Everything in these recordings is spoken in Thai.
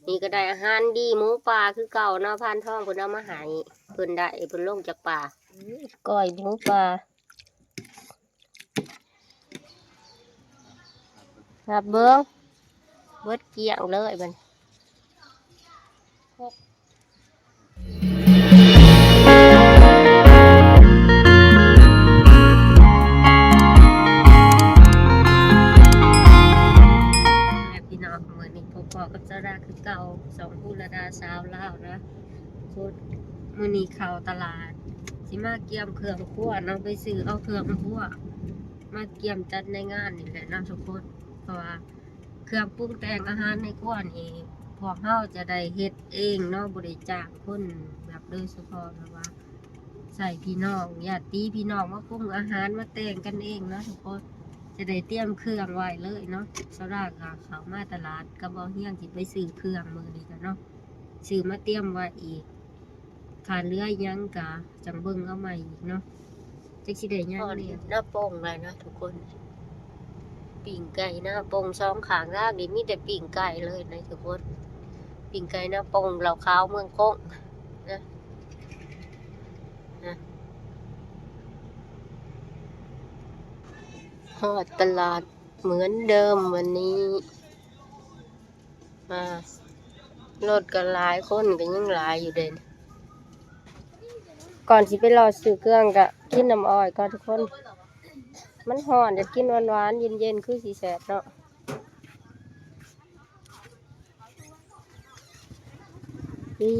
นี่ก็ได้อาหารดีหมูป่าคือเก่าเนาะพานทองเพิ่นเอามาให้เพิ่นได้เพิ่นลงจากป่าก้อยหมูป่าครับเบิ้งเบิดเกลี้ยงเลยมันพี่น้องมื้อนี้พ่อกับเจ้าดาคือเก่าสองผู้ระดาสาวลาวนะสุดมื้อนี้เข้าตลาดสิมาเกี่ยมเครื่องครัวเนาะไปซื้อเอาเครื่องครัวมาเกี่ยมจัดในงานนี่แหละเนาะทุกคนเพราะว่าเครื่องปรุงแต่งอาหารในครัวนี่พวกเราจะได้เฮ็ดเองเนาะบ่ได้จ้างคนแบบโดยเฉพาะแบบว่าใส่พี่น้องญาติพี่น้องมาปรุงอาหารมาแต่งกันเองนะทุกคนจะได้เตรียมเครื่องไว้เลยเนาะสำหรับเขามาตลาดก็บ่เฮียงสิไปซื้อเครื่องมื้อนี้กันเนาะซื้อมาเตรียมไว้อีกขาดเหลือยังกะจังเบิ่งเอาใหม่อีกเนาะจักสิได้ยังนี่หน้าโป่งเลยนะทุกคนปิ่งไก่หน้าโป่งสองข้างล่างนี่มีแต่ปิ่งไก่เลยนะทุกคนปิ่งไก่หน้าโป่งเหล่าขาวเมืองโค้งนะฮอดตลาดเหมือนเดิมวันนี้รถก็หลายคนก็ยังหลายอยู่เด่นก่อนสิไปรอซื้อเครื่องก็กินน้ำอ้อยก่อนทุกคนมันห่อนจะกินหวานๆเย็นๆคือสีแสบเนาะนี่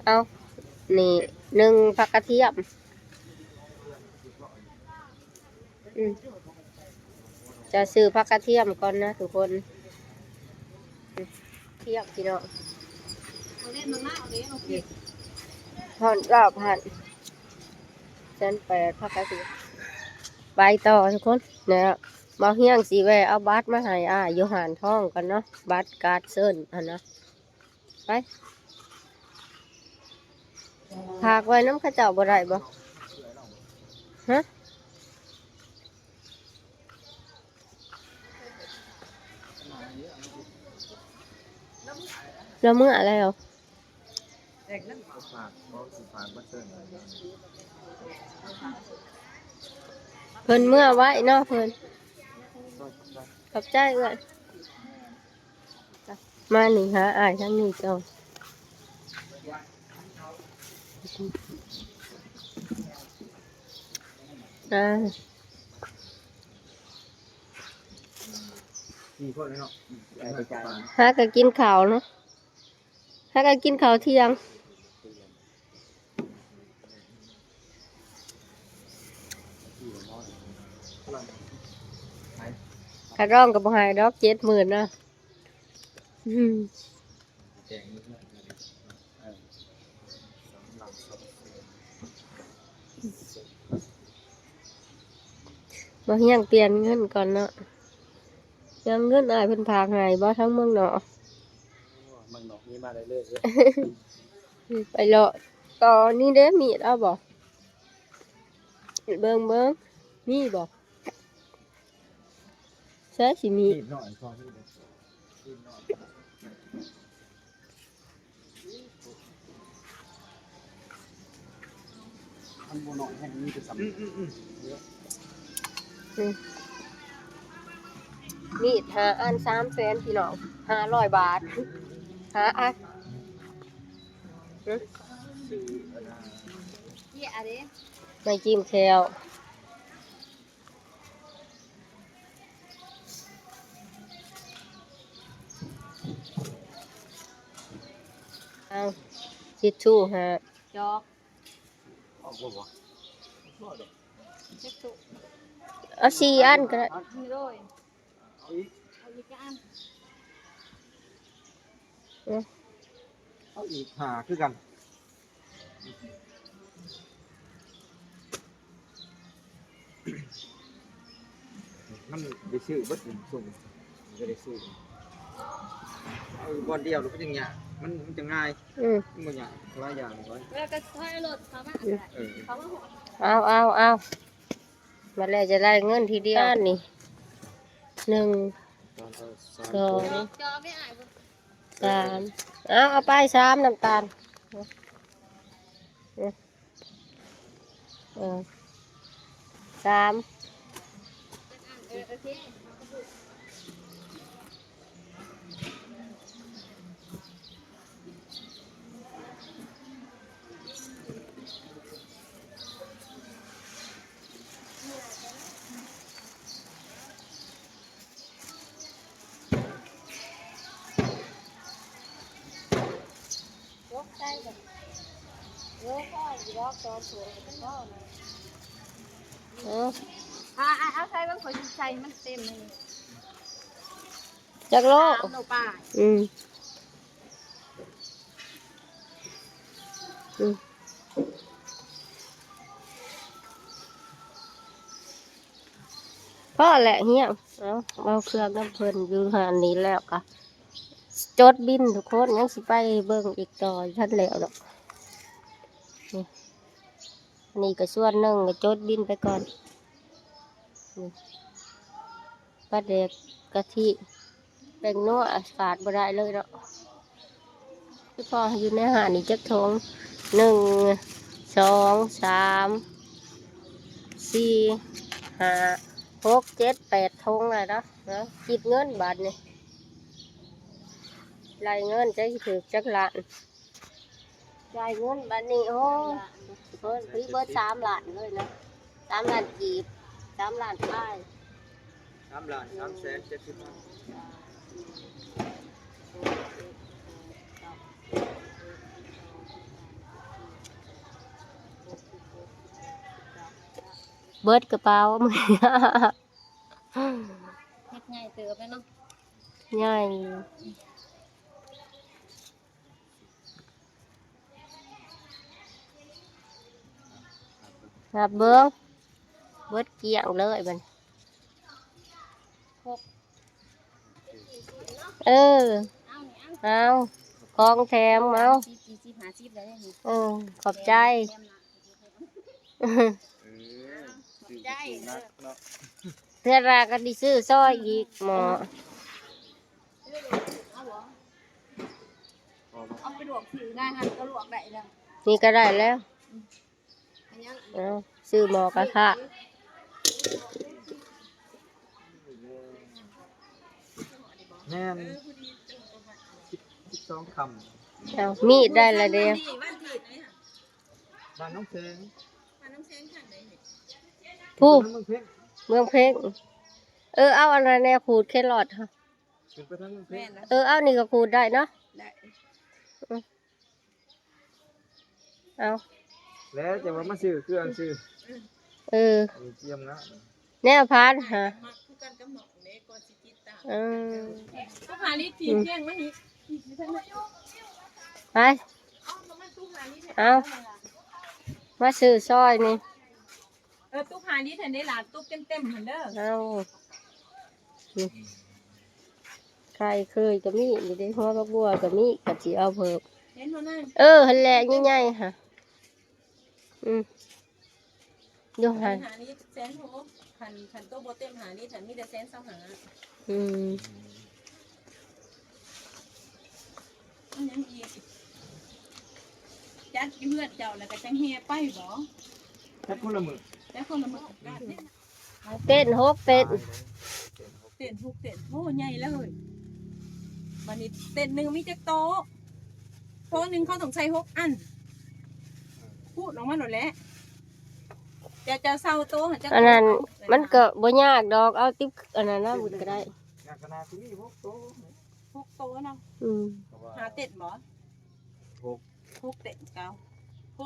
เอานี่หนึ่งผักกระเทียมจะซื้อผักกระเทียมก่อนนะทุกคนเทียมพี่น้องผ่อนก็ผ่านฉันไปผักกระเทียมไปต่อทุกคนเนี่ยมาเฮียงสีแวเอาบัตรมาให้อยู่หานท้องกันเนาะบัตรการ์ดเซิร์นนะไปพากไว้น้ำข้าเจ้าบ่ได้บ่ฮะแล้วเมื่ออะไรเหรอเพิ่นเมื่อไว้เนาะเพิ่นขอบใจเอ้ยมาหนิหาอ้ายทั้งนี้เจ้าหาก็กินข้าวเนาะหาก็กินข้าวเที่ยงกระร่องกับบ่หายดอก70,000นะมาเฮียงเปลี่ยนเงินก่อนเนาะยังเงินอ้ายเพิ่นพากให้บ่ทั้งเมืองเนาะเมืองเนาะนี่มาได้เลยไปเลาะต่อนี่เด้มีดเอาบ่เบิ่งมีบ่ใช่สิมีอันบ่น้อยแห่งนี้จะสำมีด5 อัน3 แสนพี่น้อง500 บาท5 อันไม่จิ้มแคลเอาทิชชู่ฮะจอกเอา4 อันก็ได้เอาอีกหาคือกันมันได้ซื้อเบิดหนึ่งส่งก็ได้ซื้อ เอาบอลเดียวหรือก็อย่างเงี้ยมันจะง่าย อืม มันบ่อย่างหลายอย่างเลย แล้วก็ค่อยรถเขามา เออ เขามาหัว เอามาแล้วจะได้เงินทีเดียวนี่1 ตอนเอาสาม สอง คน จอไม่อายบ่ 3เอาไป3น้ำตาล3 โอเค ยกได้แบบยกก็ยกตอนสวยก็เอาใส่บางคนใส่มันเต็มเลย จักโล ตามโนป่า อืมพ่อแหละเฮียเอาเครื่องน้ำเพลินอยู่หานนี้แล้วก็จดบินทุกคนยังสิไปเบิ่งอีกต่อท่านแล้วดอกนี่ก็ส่วนหนึ่งก็จดบินไปก่อนปลาเด็กกะทิแป้งนัวขาดบ่ได้เลยเนาะพี่พ่ออยู่ในหาดนี่จักทง1 2 3 4 5 6 7 8ทงเลยเนาะคิดเงินบาทนี่รายเงินจะถือจักล้านจ่ายเงินบาทนี้โอ้พี่เบิร์ด3 ล้านเลยนะ3 ล้านกีบ3 ล้านป้าย 3 ล้าน370,000 เบิร์ดกระเป๋ามือ เฮ็ดไงเติบไปเนาะ ใหญ่ครับเบิ้งเบิร์ดเกี่ยงเลยบัดนเออ เอานี่ เอาของแถมเอา 40 50ได้นี่ ขอบใจ เออซื้อนักเนาะ เพื่อนรากันดิซื้อซอยอีกหมอ เอาบ่ พอบ่ เอาไปลวกผิวง่ายหั่นก็ลวกได้แล้ว นี่ก็ได้แล้ว อันยัง เอาซื้อหมอกระทะ แม่น12 คำ เอามีดได้ละเดียว บ้านน้องเพลง ผู้ เมืองเพลง เมืองเพลงเอาอะไรแน่ขูดแครอทค่ะ ขึ้นไปทางเมืองเพลง เอานี่ก็ขูดได้เนาะ ได้ เอา แล้วจะว่ามาซื้อเครื่องซื้อ มีเจียมนะ แนวพานฮะก็หาลิถีเที่ยงมานี่ ไปเอามาซื้อซอยนี่ ตุ๊กหาลิทันได้หลานตุ๊กเต็มๆเหมือนเด้อ เอาใครเคยก็มีอยู่ในหัวบักบัวก็มีกับจีเอาเพิ่ม เห็นบ่นั่น หันแหละใหญ่ๆค่ะดูหัน หาลิ160,000คันโตบ่เต็มหาลิทันมีแต่125,000อันยังอีกจัดอยู่เฮือนเจ้าแล้วก็จังแฮ่ไปบ่ แค่คนละมือ แต่คนละมื้อกันเนี่ย เต้น6 เต้น เต้นทุกเต้นโอ้ใหญ่เลยวันนี้เต้นหนึ่งมีจักโต๊ะโต๊ะหนึ่งเขาต้องใช้6 อันพูดออกมาหมดแล้วจะเศร้าโต๊ะจะ อันนั้นมันก็บ่ยากดอกเอาติ๊บอันนั้นนะบุญก็ได้ งานคณะที่นี่พวกโต 6 โต๊ะเนาะ หาเต้นบ่ 6 เต้นเก้า6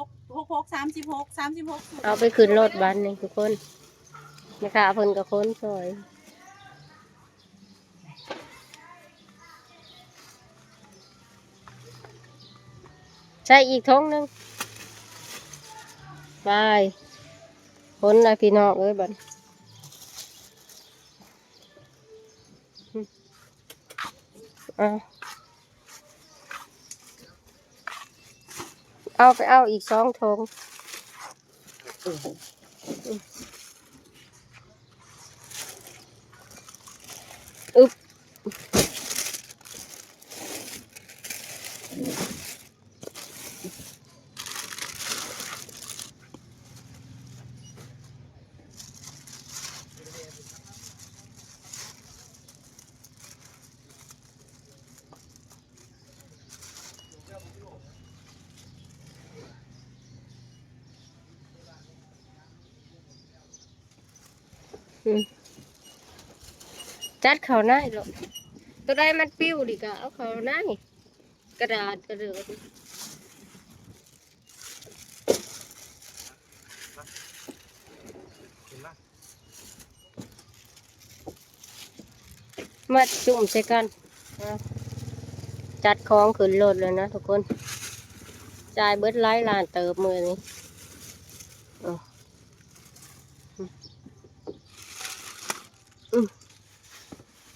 36 เอาไปขึ้นรถบัสนี่ทุกคนนะคะเพิ่นกับคนซอยใช่อีกท้องหนึงไปคนละพี่น้องเอ้ยบัด เอาไปเอาอีก2 ถุงอึบจัดเขาหน้าลูกตัวใดมันปิ้วดิกะเอาเขาหน้ากระดาษกระเดือมาจุ่มใส่กันจัดของขึ้นรถเลยนะทุกคนจ่ายเบิดล้านเติบมือนี้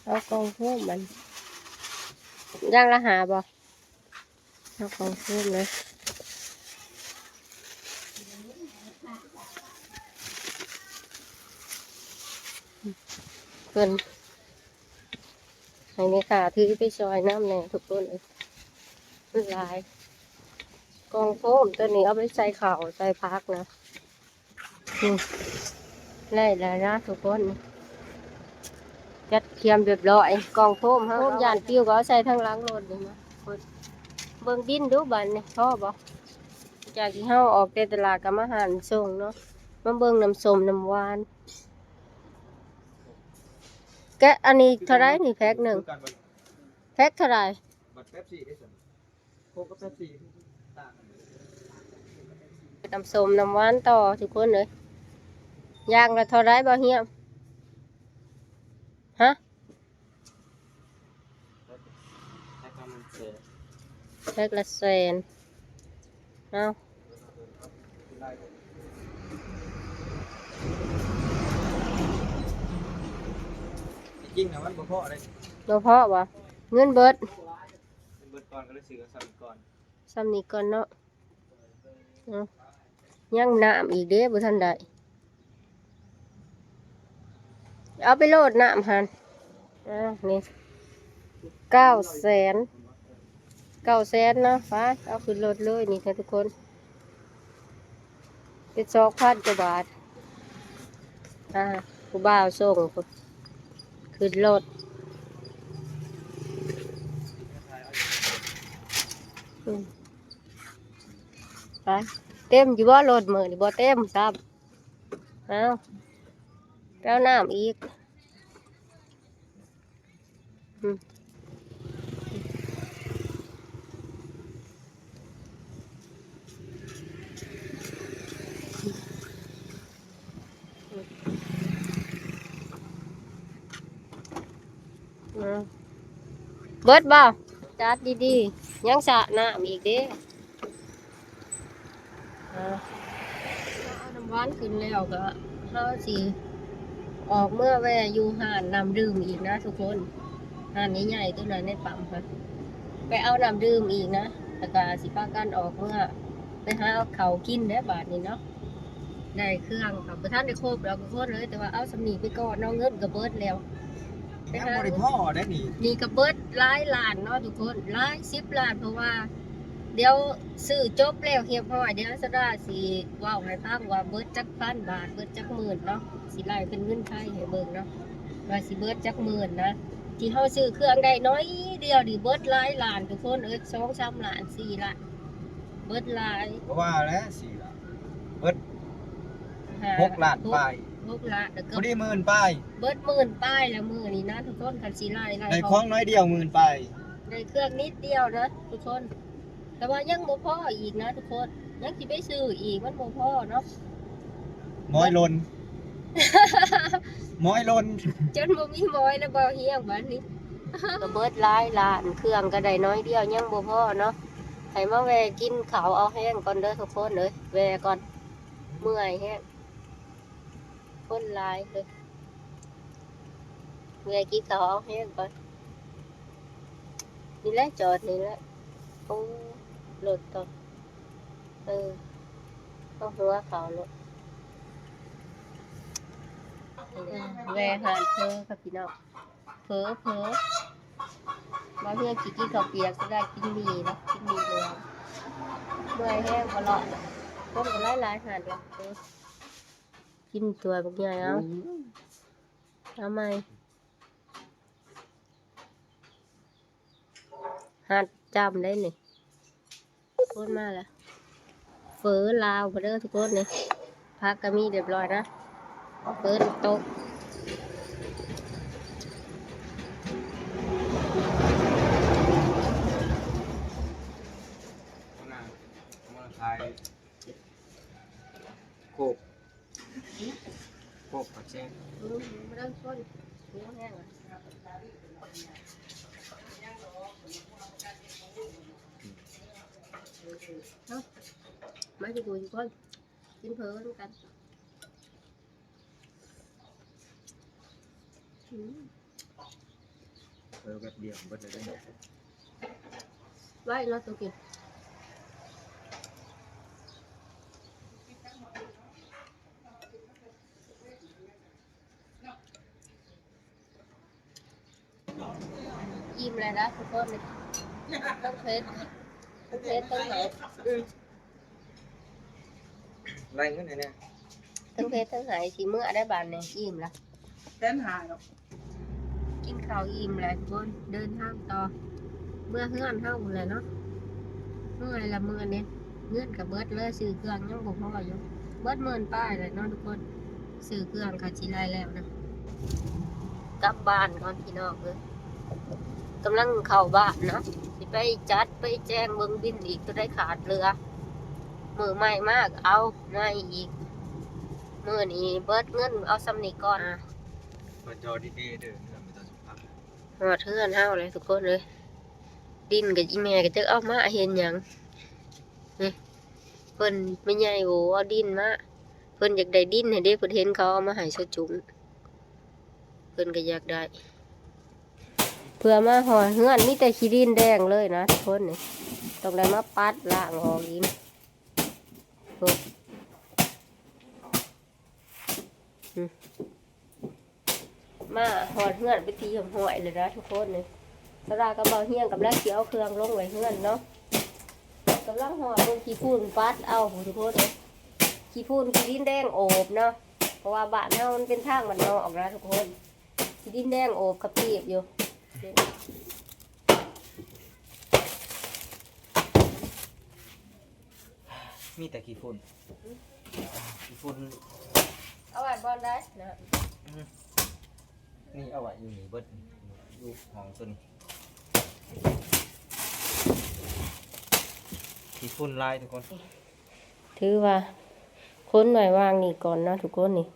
เอากองพุ่มมันย่างละหาบ่เอากองพุ่มเลยเพิ่นให้แม่ค้าถือไปซอยน้ำแน่ทุกคนเลยหลายกองโฟมตัวนี้เอาไปใส่ข้าวใส่พักนะได้แล้วนะทุกคนจัดเคียมเรียบร้อยกองโฟมฮะโฟมยานปิ้วก็เอาใส่ทั้งหลังรถเลยนะเบิ่งดินดูบันนี่ชอบบ่จากที่เฮาออกแต่ตลาดกับอาหารส่งเนาะมาเบิ่งน้ำส้มน้ำหวานแกะอันนี้เท่าไรนี่แพ็คหนึ่งแพ็คเท่าไรบัตรเป๊ปซี่ได้ส่วนโค้กกับเป๊ปซี่ต่างกัน น้ำส้มน้ำหวานต่อทุกคนเลยย่างละเท่าไรบ่เฮียมฮะแพ็คละ100,000เอาจริงนะมันบ่พอเลย บ่พอบ่เงินเบิด เบิดก่อนก็เลยซื้อกับซ้ำก่อน ซ้ำนี้ก่อนเนาะยังน้ำอีกเด้บ่ทันได้เอาไปโหลดน้ำหันนี่900,000เนาะฟ้าเอาขึ้นรถเลยนี่ค่ะทุกคนเป็น2,000 กว่าบาทผู้บ่าวส่งขึ้นรถไปเต็มอยู่บ่รถมื้อนี่บ่เต็มซ้ำเอาแล้วน้ำอีกเบิดบ่จัดดีๆยังสระน้ำอีกเด้เอาน้ำหวานขึ้นแล้วก็เฮาสิออกเมื่อแวะอยู่ห้านน้ำดื่มอีกนะทุกคนห้านนี้ใหญ่ตัวนั้นในปั๊มค่ะไปเอาน้ำดื่มอีกนะแล้วก็สิพากันออกเมื่อไปหาเขากินได้บาทนี้เนาะได้เครื่องกับประธานได้ครบแล้วก็โคตรเลยแต่ว่าเอาสำนีไปก่อนเนาะเงินก็เบิดแล้วไป ยัง หา บ่ได้พ่อได้นี่ นี่ก็เบิดหลายล้านเนาะทุกคนหลาย10 ล้านเพราะว่าเดี๋ยวซื้อจบแล้วเรียบร้อยเดี๋ยวสดาสิเว้าให้ฟังว่าเบิดจัก1,000 บาทเบิดจักหมื่นเนาะสิไล่เป็นเงินไทยให้เบิ่งเนาะว่าสิเบิดจักหมื่นนะที่เฮาซื้อเครื่องได้น้อยเดียวดิเบิดหลายล้านทุกคน2-3 ล้าน4 ล้านเบิดหลาย เพราะว่าแล้ว4ล้านเบิด6ล้านป้าย6 ล้านแล้วก็ บ่ได้หมื่นป้าย เบิดหมื่นป้ายแล้วมื้อนี้นะทุกคนคันสิไล่ ได้ของน้อยเดียวหมื่นป้าย ได้เครื่องนิดเดียวนะทุกคนแต่ว่ายังบ่พออีกนะทุกคนยังสิไปซื้ออีกมันบ่พอเนาะ ม้อยลน ม้อยลน จนบ่มีหมอยแล้วบ่เฮียงบัดนี้ ก็เบิดหลายล้านเครื่องก็ได้น้อยเดียวยังบ่พอเนาะให้มาแวะกินข้าวเอาแห้งก่อนเด้อทุกคนเอ้ยแวะก่อนเมื่อยแห้งคนหลายเลยแวะกินข้าวเอาแห้งก่อน นี่แหละจอดนี่แหละโอ้รถต่อเอาหัวเขารถแวหานเพอค่ะพี่น้องเพอมาเพื่อนกินข้าวเปียกก็ได้กินหมี่นะกินหมี่เหลืองเมื่อยแห้งตลอดต้มกันหลายหาดเลยกินตัวบางอย่างเอาไหมหาดจำได้นี่พูดมาแล้วเฟอลาวมาเด้อทุกคนนี่พักก็มีเรียบร้อยนะเฟิร์โต๊ะมาขายโคกปัจเจกมาเริ่มต้นเนื้อแห้งอ่ะมาจะดูทุกคนกินเผลอด้วยกันแบบเดียวเบิดเลยได้ ไว้เราตัวกินอิ่มเลยนะทุกคนเลยต้องเพชรต้องไหนไรเงี้ยเนี่ย ทั้งเพชรทั้งไหสีเมื่อได้บานเนี่ยอิ่มละ เต้นหาหรอก กินข้าวอิ่มเลยทุกคนเดินทางต่อเมื่อเฮือนเท่าเลยเนาะเมื่อไรละเมื่อเนี่ยเงื่อนกับเบิร์ดเลยสื่อเครื่องยังบอกพ่ออยู่เบิร์ดเมินป้ายเลยเนาะทุกคนสื่อเครื่องคาชิไลแล้วนะกลับบ้านก่อนพี่น้องเลยกำลังเข้าบ้านเนาะสิไปจัดไปแจ้งเบิ้งบินอีกตัวได้ขาดเรือมือใหม่มากเอาไม่อีกมือนี้เบิร์ดเงินเอาสำนีก่อนเปิดจอดีๆเด้อเรื่องไม่ต้องสุภาพหอดเทือนเฮาเลยทุกคนเลยดินกับอีแม่ก็จะเอามาเห็นหยังนี่เพิ่นไม่ใหญ่โหเอาดินมาเพิ่นอยากได้ดินให้เด็กเพิ่นเห็นเขาเอามาให้ซะจุ๋มเพิ่นก็อยากได้เพื่อมาห่อเฮือนมีแต่ขี้ดินแดงเลยนะทุกคนนี่ต้องได้มาปัดล้างออกอีกมาหอดเฮือนไปทีหอยเลยนะทุกคนนี่สลากระเบาเฮี้ยงกับแล้วเกี่ยวเครื่องลงไว้เฮือนเนาะกำลังหอดลงขี้ฝุ่นปัดเอาทุกคนเลยขี้ฝุ่นขี้ดินแดงโอบเนาะเพราะว่าบ้านเฮามันเป็นทางมันนอกนะทุกคนขี้ดินแดงโอบกระปีบอยู่มีแต่กี่ฝุ่นเอาไว้บอลได้นะนี่เอาไว้อยู่นี่เบิดอยู่ห้องตัวนี้กี่ฝุ่นลายทุกคนถือว่าค้นหน่อยวางนี่ก่อนเนาะทุกคนนี่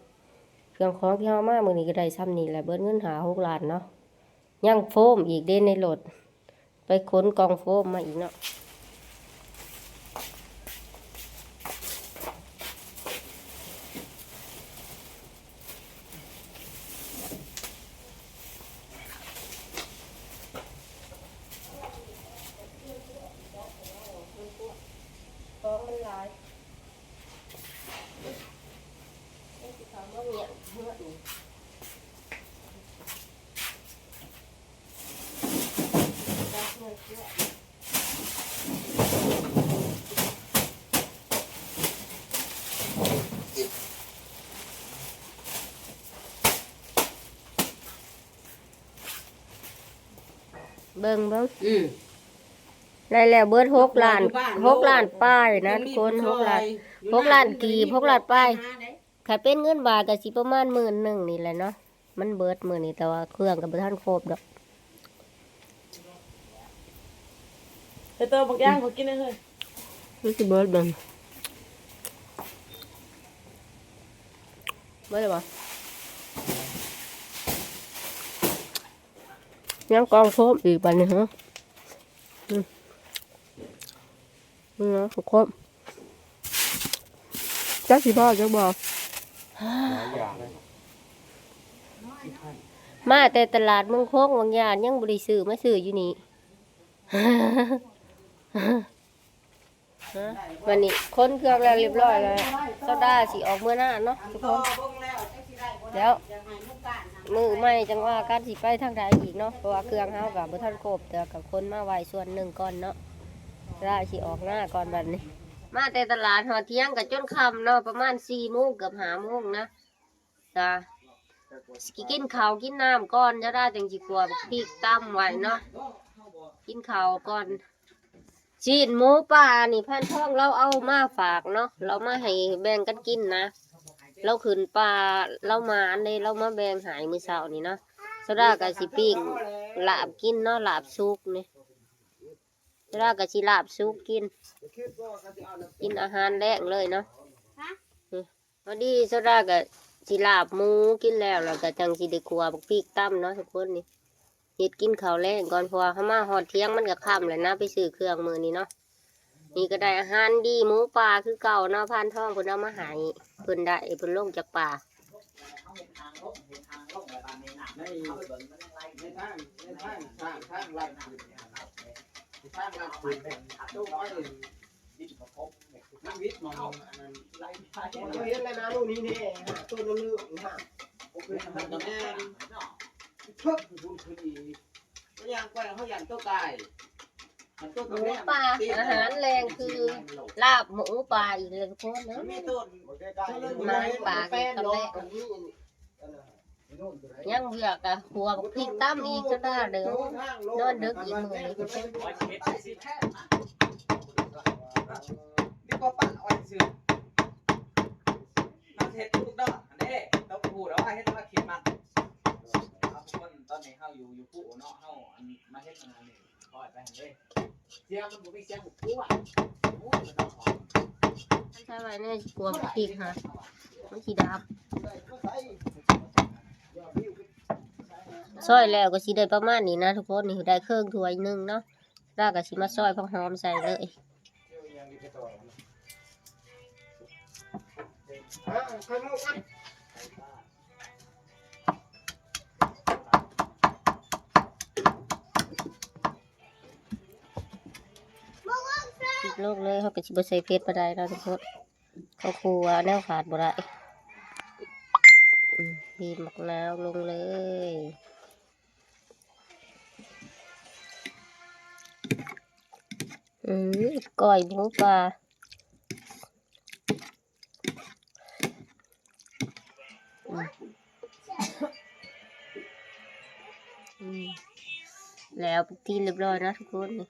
เครื่องของที่เฮามามื้อนี้ก็ได้ซ้ำนี่แหละเบิดเงินหา6 ล้านเนาะยังโฟมอีกเด่นในรถไปค้นกองโฟมมาอีกเนาะของมันหลายถามว่าเนี่ยเมื่อนี้เบิ่งได้แล้วเบิด6 ล้าน6 ล้านป้ายนะทุกคน6 ล้าน6 ล้านกีบ6 ล้านป้ายถ้าเป็นเงินบาทก็สิประมาณ11,000นี่แหละเนาะมันเบิดมื้อนี้แต่ว่าเครื่องก็บ่ทันครบดอกแต่ตัวบางอย่างเขากินได้เลยรู้สึกเบิดบังเบิดบ่ยังกองโฟมอีกบัดนี้ฮะนะทุกคนจักสิพ่อจักบอกมาแต่ตลาดเมืองโคกบางอย่างยังบริสื่อมาสื่ออยู่นี่ วันนี้คนเครื่องแล้วเรียบร้อยแล้วโซดาสิออกเมื่อหน้าเนาะทุกคนแล้วมือไม่จังว่าการสิไปทางใดอีกเนาะเพราะว่าเครื่องเฮากับบ่ทันครบแต่กับคนมาไว้ส่วนหนึ่งก่อนเนาะได้สิออกหน้าก่อนบัดนี้ มาแต่ตลาดหอเที่ยงกับจนค่ำเนาะประมาณ4 โมงเกือบ5 โมงนะจ้ะสิกินข้าวกินน้ำก่อนจะได้จังสิกลัวบักพริกตำไว้เนาะกินข้าวก่อนชีนหมูป่านี่พันท้องเราเอามาฝากเนาะเรามาให้แบ่งกันกินนะเราขึ้นป่าเรามาอันนี้เรามาแบ่งหายมื้อเช้านี่เนาะสดากับสิปิ้งลาบกินเนาะลาบซุกนี่สดากับสิลาบซุกกินอาหารแรกเลยเนาะพอดีสดากับสิลาบหมูกินแล้วก็จังสิได้ครัวบักพริกตั้มเนาะทุกคนนี่เฮ็ดกินข้าวแรงก่อนเพราะว่าเขามาฮอดเที่ยงมันก็ค่ำแล้วนะไปซื้อเครื่องมือนี่เนาะนี่ก็ได้อาหารดีหมูป่าคือเก่าเนาะพานทองเพิ่นเอามาให้เพิ่นได้เพิ่นลงจากป่า ในทางทางลัดตู้น้อยน้ำวิทย์มองนั่นไล่ไปเห็นแล้วนะลูกนี้นี่ตัวเลือกนะโอเคมันก็แม่เพิ่มคุณคือดีก็ยังไปเขายันตัวไก่ หมูป่าอาหารแรงคือลาบหมูป่าอีกเลยทุกคนเนาะ มีต้น ไม้ป่ากินตอนแรกยังเบื่อกะหัวบักพริกตั้มอีกก็ได้เด้อนอนดึกอีกมื้อนี้ทุกคน นี่ก็ปั่นอ้อยซื้อน้ำเห็ดทุกดอกอันนี้ต้องพูดแล้วว่าเห็ดว่าคิดมันเอาคนตอนนี้เฮาอยู่ผู้เนาะเฮาอันมาเฮ็ดงานนี่ปล่อยไปหั่นเด้เสียงมันบ่มีเสียงผู้อ่ะโอ้ยมันต้องหอม ใช่ไหมเนี่ยกลัวบักพริกฮะมันสิดับซอยแล้วก็สิได้ประมาณนี้นะทุกคนนี่ได้เครื่องถ้วยหนึงเนาะแล้วก็สิมาซอยผักหอมใส่เลยปิดโลกเลยเขาก็สิบ่ใส่เพชรบ่ได้แล้วทุกคนเขาครัวแนวขาดบ่ได้บีบมะนาวลงเลยก้อยหมูปลาแล้วที่เรียบร้อยนะทุกคนนี่